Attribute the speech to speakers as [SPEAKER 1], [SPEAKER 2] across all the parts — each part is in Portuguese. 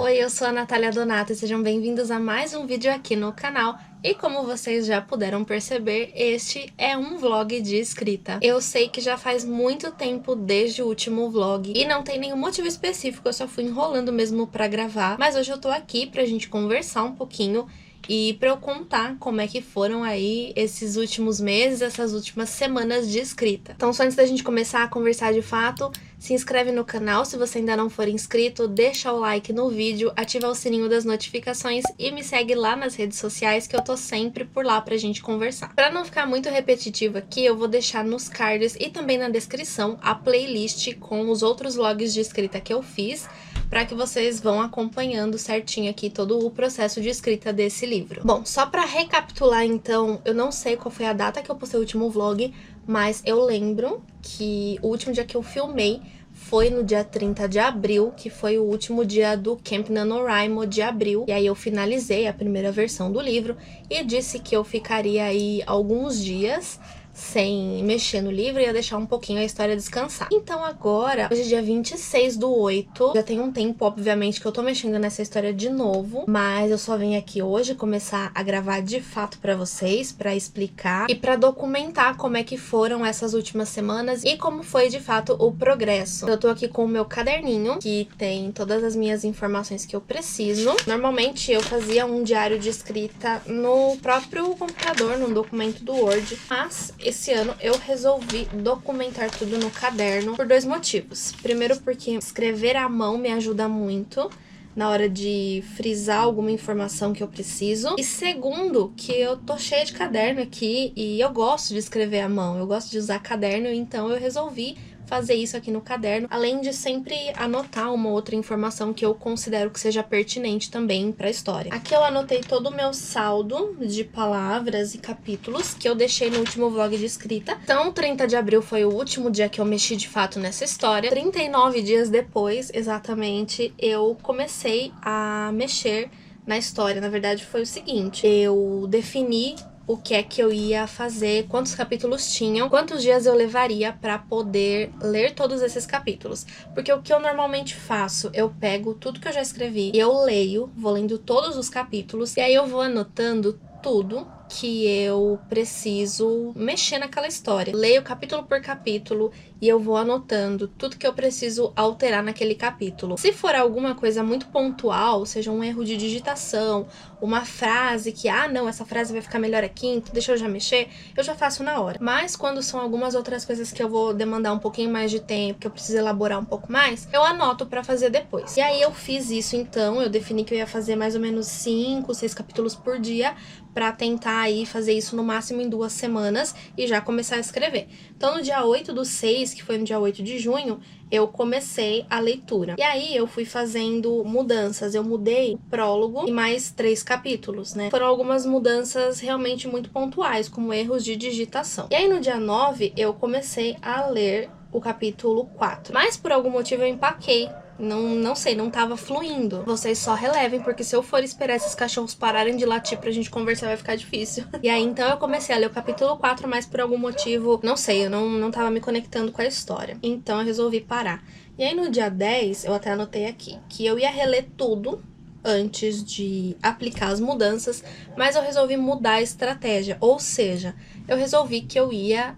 [SPEAKER 1] Oi, eu sou a Natália Donato e sejam bem-vindos a mais um vídeo aqui no canal. E como vocês já puderam perceber, este é um vlog de escrita. Eu sei que já faz muito tempo desde o último vlog e não tem nenhum motivo específico, eu só fui enrolando mesmo pra gravar. Mas hoje eu tô aqui pra gente conversar um pouquinho e pra eu contar como é que foram aí esses últimos meses, essas últimas semanas de escrita. Então só antes da gente começar a conversar de fato, se inscreve no canal se você ainda não for inscrito, deixa o like no vídeo, ativa o sininho das notificações e me segue lá nas redes sociais que eu tô sempre por lá pra gente conversar. Pra não ficar muito repetitivo aqui, eu vou deixar nos cards e também na descrição a playlist com os outros vlogs de escrita que eu fiz, para que vocês vão acompanhando certinho aqui todo o processo de escrita desse livro. Bom, só para recapitular então, eu não sei qual foi a data que eu postei o último vlog, mas eu lembro que o último dia que eu filmei foi no dia 30 de abril, que foi o último dia do Camp NaNoWriMo de abril. E aí eu finalizei a primeira versão do livro e disse que eu ficaria aí alguns dias sem mexer no livro e ia deixar um pouquinho a história descansar. Então agora, hoje é dia 26/8, já tem um tempo, obviamente, que eu tô mexendo nessa história de novo, mas eu só vim aqui hoje começar a gravar de fato pra vocês, pra explicar e pra documentar como é que foram essas últimas semanas e como foi de fato o progresso. Eu tô aqui com o meu caderninho, que tem todas as minhas informações que eu preciso. Normalmente eu fazia um diário de escrita no próprio computador, num documento do Word, mas esse ano eu resolvi documentar tudo no caderno por dois motivos. Primeiro, porque escrever à mão me ajuda muito na hora de frisar alguma informação que eu preciso. E segundo, que eu tô cheia de caderno aqui e eu gosto de escrever à mão, eu gosto de usar caderno, então eu resolvi fazer isso aqui no caderno, além de sempre anotar uma outra informação que eu considero que seja pertinente também para a história. Aqui eu anotei todo o meu saldo de palavras e capítulos que eu deixei no último vlog de escrita. Então, 30 de abril foi o último dia que eu mexi de fato nessa história. 39 dias depois, exatamente, eu comecei a mexer na história. Na verdade, foi o seguinte: eu defini o que é que eu ia fazer, quantos capítulos tinham, quantos dias eu levaria para poder ler todos esses capítulos. Porque o que eu normalmente faço, eu pego tudo que eu já escrevi e eu leio, vou lendo todos os capítulos, e aí eu vou anotando tudo que eu preciso mexer naquela história. Leio capítulo por capítulo e eu vou anotando tudo que eu preciso alterar naquele capítulo. Se for alguma coisa muito pontual, seja um erro de digitação, uma frase que, não, essa frase vai ficar melhor aqui, então deixa eu já mexer, eu já faço na hora. Mas quando são algumas outras coisas que eu vou demandar um pouquinho mais de tempo, que eu preciso elaborar um pouco mais, eu anoto pra fazer depois. E aí eu fiz isso então, eu defini que eu ia fazer mais ou menos 5, 6 capítulos por dia, pra tentar aí fazer isso no máximo em 2 semanas e já começar a escrever. Então no dia 8/6, que foi no dia 8 de junho, eu comecei a leitura. E aí eu fui fazendo mudanças, eu mudei o prólogo e mais 3 capítulos, né? Foram algumas mudanças realmente muito pontuais, como erros de digitação. E aí no dia 9 eu comecei a ler o capítulo 4, mas por algum motivo eu empaquei. Não sei, não tava fluindo. Vocês só relevem, porque se eu for esperar esses cachorros pararem de latir pra gente conversar vai ficar difícil. E aí então eu comecei a ler o capítulo 4, mas por algum motivo, não sei, eu não tava me conectando com a história. Então eu resolvi parar. E aí no dia 10, eu até anotei aqui, que eu ia reler tudo antes de aplicar as mudanças, mas eu resolvi mudar a estratégia, ou seja, eu resolvi que eu ia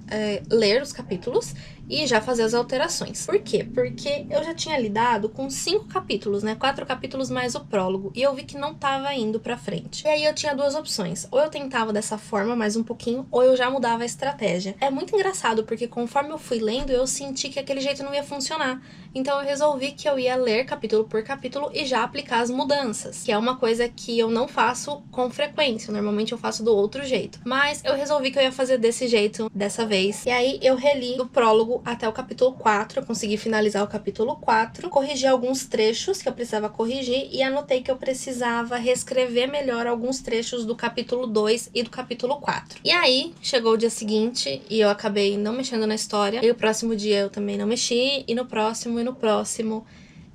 [SPEAKER 1] ler os capítulos e já fazer as alterações. Por quê? Porque eu já tinha lidado com 5 capítulos, né? 4 capítulos mais o prólogo, e eu vi que não tava indo pra frente. E aí eu tinha 2 opções: ou eu tentava dessa forma mais um pouquinho, ou eu já mudava a estratégia. É muito engraçado, porque conforme eu fui lendo, eu senti que aquele jeito não ia funcionar. Então eu resolvi que eu ia ler capítulo por capítulo e já aplicar as mudanças, que é uma coisa que eu não faço com frequência, normalmente eu faço do outro jeito. Mas eu resolvi que eu ia fazer desse jeito dessa vez. E aí eu reli do prólogo até o capítulo 4, eu consegui finalizar o capítulo 4, corrigi alguns trechos que eu precisava corrigir e anotei que eu precisava reescrever melhor alguns trechos do capítulo 2 e do capítulo 4. E aí chegou o dia seguinte e eu acabei não mexendo na história, e o próximo dia eu também não mexi, e no próximo,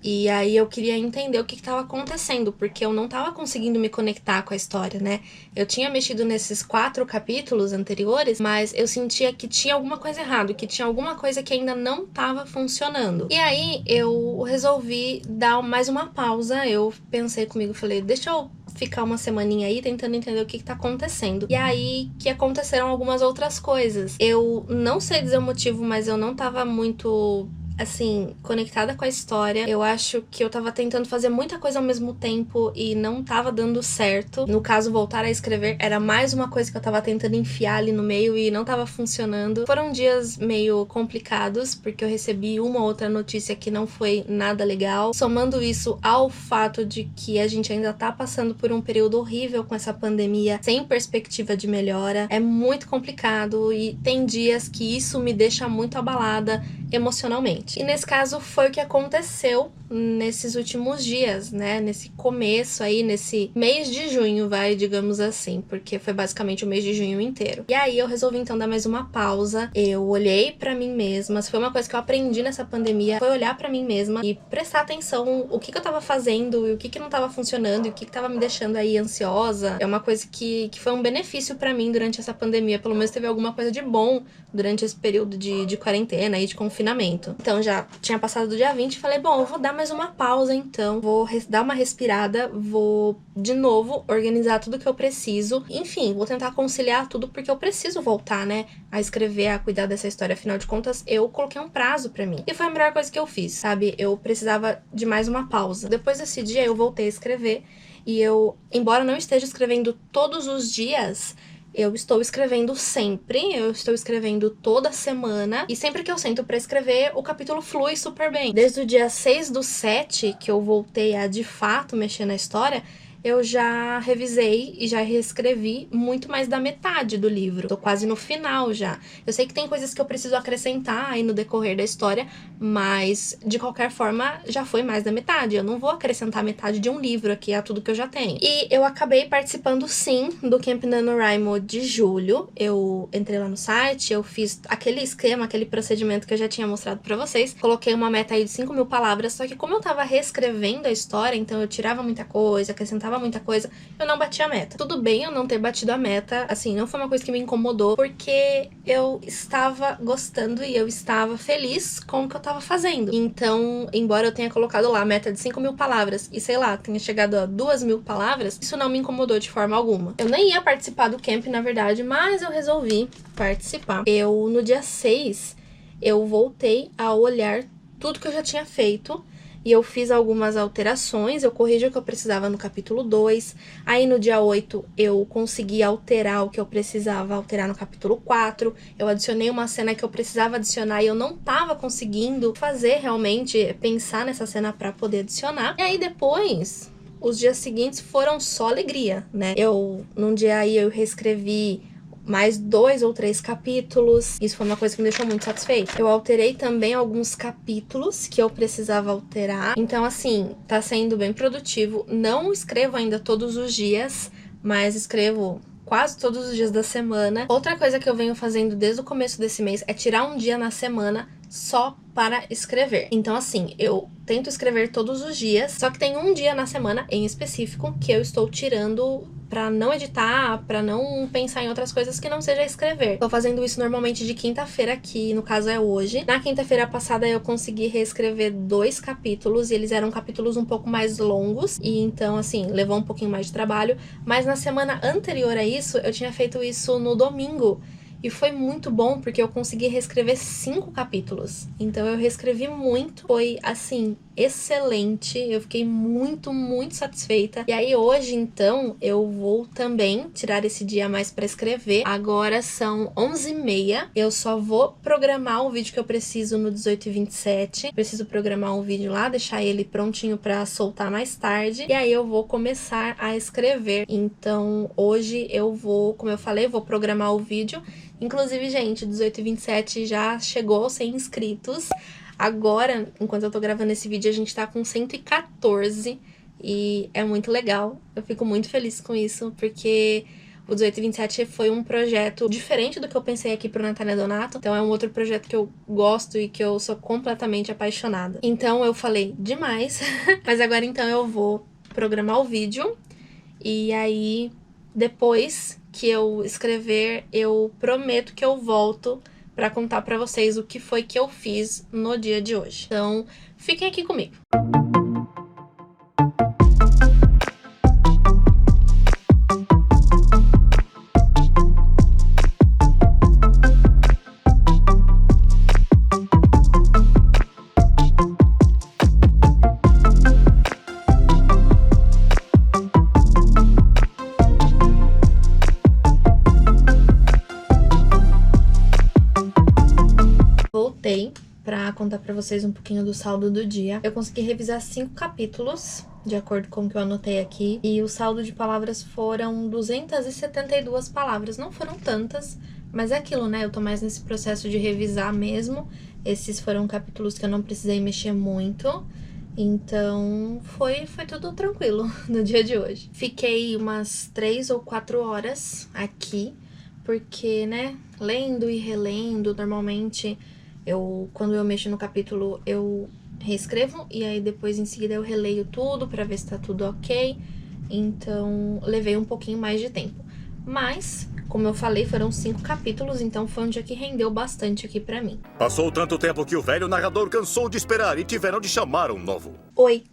[SPEAKER 1] E aí eu queria entender o que estava acontecendo, porque eu não estava conseguindo me conectar com a história, né? Eu tinha mexido nesses 4 capítulos anteriores, mas eu sentia que tinha alguma coisa errada, que tinha alguma coisa que ainda não estava funcionando. E aí eu resolvi dar mais uma pausa, eu pensei comigo, falei, deixa eu ficar uma semaninha aí tentando entender o que tá acontecendo. E aí que aconteceram algumas outras coisas. Eu não sei dizer o motivo, mas eu não tava muito, assim, conectada com a história. Eu acho que eu tava tentando fazer muita coisa ao mesmo tempo e não tava dando certo. No caso, voltar a escrever era mais uma coisa que eu tava tentando enfiar ali no meio e não tava funcionando. Foram dias meio complicados, porque eu recebi uma outra notícia que não foi nada legal. Somando isso ao fato de que a gente ainda tá passando por um período horrível com essa pandemia, sem perspectiva de melhora, é muito complicado e tem dias que isso me deixa muito abalada emocionalmente. E nesse caso foi o que aconteceu nesses últimos dias, né? Nesse começo aí, nesse mês de junho, digamos assim, porque foi basicamente o mês de junho inteiro. E aí eu resolvi então dar mais uma pausa. Eu olhei pra mim mesma, foi uma coisa que eu aprendi nessa pandemia, foi olhar pra mim mesma e prestar atenção o que eu tava fazendo e o que não tava funcionando e o que tava me deixando aí ansiosa. É uma coisa que foi um benefício pra mim durante essa pandemia, pelo menos teve alguma coisa de bom durante esse período de quarentena e de confinamento. Então já tinha passado do dia 20 e falei, bom, eu vou dar mais uma pausa então, vou dar uma respirada, vou de novo organizar tudo que eu preciso. Enfim, vou tentar conciliar tudo porque eu preciso voltar, né, a escrever, a cuidar dessa história. Afinal de contas, eu coloquei um prazo pra mim. E foi a melhor coisa que eu fiz, sabe? Eu precisava de mais uma pausa. Depois desse dia, eu voltei a escrever e eu, embora não esteja escrevendo todos os dias, eu estou escrevendo sempre, eu estou escrevendo toda semana, e sempre que eu sento pra escrever, o capítulo flui super bem. Desde o dia 6/7, que eu voltei a, de fato, mexer na história, eu já revisei e já reescrevi muito mais da metade do livro. Tô quase no final já. Eu sei que tem coisas que eu preciso acrescentar aí no decorrer da história, mas, de qualquer forma, já foi mais da metade. Eu não vou acrescentar metade de um livro aqui a tudo que eu já tenho. E eu acabei participando, sim, do Camp NaNoWriMo de julho. Eu entrei lá no site, eu fiz aquele esquema, aquele procedimento que eu já tinha mostrado pra vocês. Coloquei uma meta aí de 5.000 palavras, só que como eu tava reescrevendo a história, então eu tirava muita coisa, acrescentava muita coisa, eu não bati a meta. Tudo bem eu não ter batido a meta, assim, não foi uma coisa que me incomodou, porque eu estava gostando e eu estava feliz com o que eu tava fazendo. Então, embora eu tenha colocado lá a meta de 5.000 palavras e, sei lá, tenha chegado a 2.000 palavras, isso não me incomodou de forma alguma. Eu nem ia participar do camp, na verdade, mas eu resolvi participar. No dia 6, eu voltei a olhar tudo que eu já tinha feito e eu fiz algumas alterações, eu corrigi o que eu precisava no capítulo 2, aí no dia 8 eu consegui alterar o que eu precisava alterar no capítulo 4, eu adicionei uma cena que eu precisava adicionar e eu não tava conseguindo fazer realmente, pensar nessa cena pra poder adicionar. E aí depois, os dias seguintes foram só alegria, né? Num dia aí eu reescrevi mais 2 ou 3 capítulos. Isso foi uma coisa que me deixou muito satisfeita. Eu alterei também alguns capítulos que eu precisava alterar. Então, assim, tá sendo bem produtivo. Não escrevo ainda todos os dias, mas escrevo quase todos os dias da semana. Outra coisa que eu venho fazendo desde o começo desse mês é tirar um dia na semana só para escrever. Então, assim, eu tento escrever todos os dias, só que tem um dia na semana em específico que eu estou tirando pra não editar, pra não pensar em outras coisas que não seja escrever. Tô fazendo isso normalmente de quinta-feira, que no caso é hoje. Na quinta-feira passada eu consegui reescrever 2 capítulos, e eles eram capítulos um pouco mais longos, e então, assim, levou um pouquinho mais de trabalho. Mas na semana anterior a isso, eu tinha feito isso no domingo, e foi muito bom, porque eu consegui reescrever 5 capítulos. Então eu reescrevi muito. Foi, assim, excelente. Eu fiquei muito, muito satisfeita. E aí hoje, então, eu vou também tirar esse dia a mais pra escrever. Agora são 11h30. Eu só vou programar o vídeo que eu preciso no 18h27. Preciso programar um vídeo lá, deixar ele prontinho pra soltar mais tarde. E aí eu vou começar a escrever. Então hoje eu vou, como eu falei, vou programar o vídeo. Inclusive, gente, 18h27 já chegou aos 100 inscritos. Agora, enquanto eu tô gravando esse vídeo, a gente tá com 114 e é muito legal. Eu fico muito feliz com isso, porque O 1827 foi um projeto diferente do que eu pensei aqui pro Natália Donato. Então é um outro projeto que eu gosto e que eu sou completamente apaixonada. Então eu falei demais, mas agora então eu vou programar o vídeo. E aí, depois que eu escrever, eu prometo que eu volto pra contar pra vocês o que foi que eu fiz no dia de hoje. Então, fiquem aqui comigo. Voltei pra contar pra vocês um pouquinho do saldo do dia. Eu consegui revisar 5 capítulos, de acordo com o que eu anotei aqui, e o saldo de palavras foram 272 palavras. Não foram tantas, mas é aquilo, né? Eu tô mais nesse processo de revisar mesmo. Esses foram capítulos que eu não precisei mexer muito. Então, foi tudo tranquilo no dia de hoje. Fiquei umas 3 ou 4 horas aqui, porque, né, lendo e relendo, normalmente quando eu mexo no capítulo, eu reescrevo e aí depois em seguida eu releio tudo pra ver se tá tudo ok. Então, levei um pouquinho mais de tempo. Mas, como eu falei, foram 5 capítulos, então foi um dia que rendeu bastante aqui pra mim.
[SPEAKER 2] Passou tanto tempo que o velho narrador cansou de esperar e tiveram de chamar um novo.
[SPEAKER 1] Oi!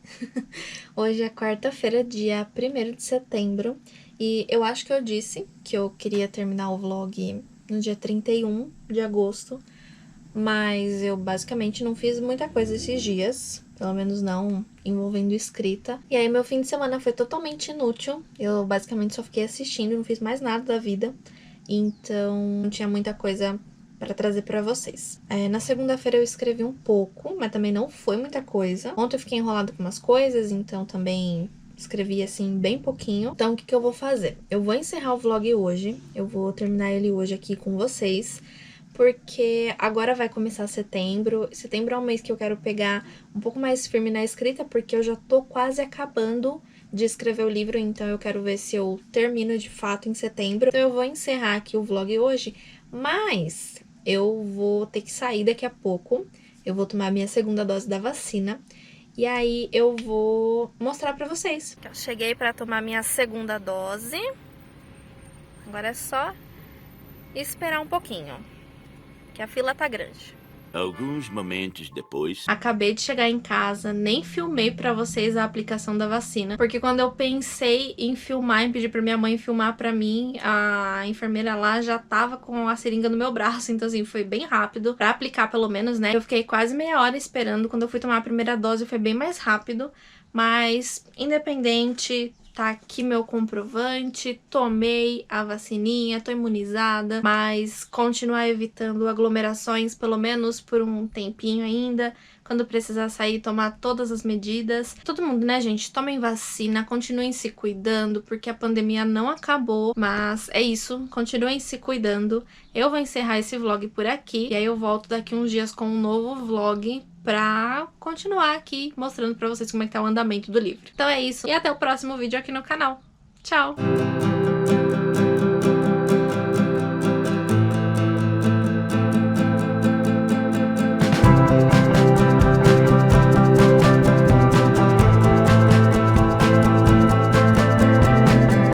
[SPEAKER 1] Hoje é quarta-feira, dia 1º de setembro, e eu acho que eu disse que eu queria terminar o vlog no dia 31 de agosto, mas eu basicamente não fiz muita coisa esses dias, pelo menos não envolvendo escrita. E aí meu fim de semana foi totalmente inútil, eu basicamente só fiquei assistindo, não fiz mais nada da vida, então não tinha muita coisa para trazer para vocês. Na segunda-feira eu escrevi um pouco, mas também não foi muita coisa. Ontem eu fiquei enrolada com umas coisas, então também escrevi assim bem pouquinho. Então o que eu vou fazer? Eu vou encerrar o vlog hoje, eu vou terminar ele hoje aqui com vocês, porque agora vai começar setembro. Setembro é um mês que eu quero pegar um pouco mais firme na escrita, porque eu já tô quase acabando de escrever o livro, então eu quero ver se eu termino de fato em setembro. Então eu vou encerrar aqui o vlog hoje, mas eu vou ter que sair daqui a pouco. Eu vou tomar a minha segunda dose da vacina. E aí eu vou mostrar pra vocês. Eu cheguei pra tomar minha segunda dose. Agora é só esperar um pouquinho, que a fila tá grande.
[SPEAKER 2] Alguns momentos depois...
[SPEAKER 1] Acabei de chegar em casa, nem filmei pra vocês a aplicação da vacina, porque quando eu pensei em filmar, em pedir pra minha mãe filmar pra mim, a enfermeira lá já tava com a seringa no meu braço, então assim, foi bem rápido, pra aplicar pelo menos, né? Eu fiquei quase meia hora esperando, quando eu fui tomar a primeira dose foi bem mais rápido, mas independente... Tá aqui meu comprovante, tomei a vacininha, tô imunizada, mas continuar evitando aglomerações pelo menos por um tempinho ainda. Quando precisar sair, tomar todas as medidas. Todo mundo, né, gente? Tomem vacina, continuem se cuidando, porque a pandemia não acabou. Mas é isso, continuem se cuidando. Eu vou encerrar esse vlog por aqui, e aí eu volto daqui uns dias com um novo vlog pra continuar aqui mostrando pra vocês como é que tá o andamento do livro. Então é isso, e até o próximo vídeo aqui no canal. Tchau!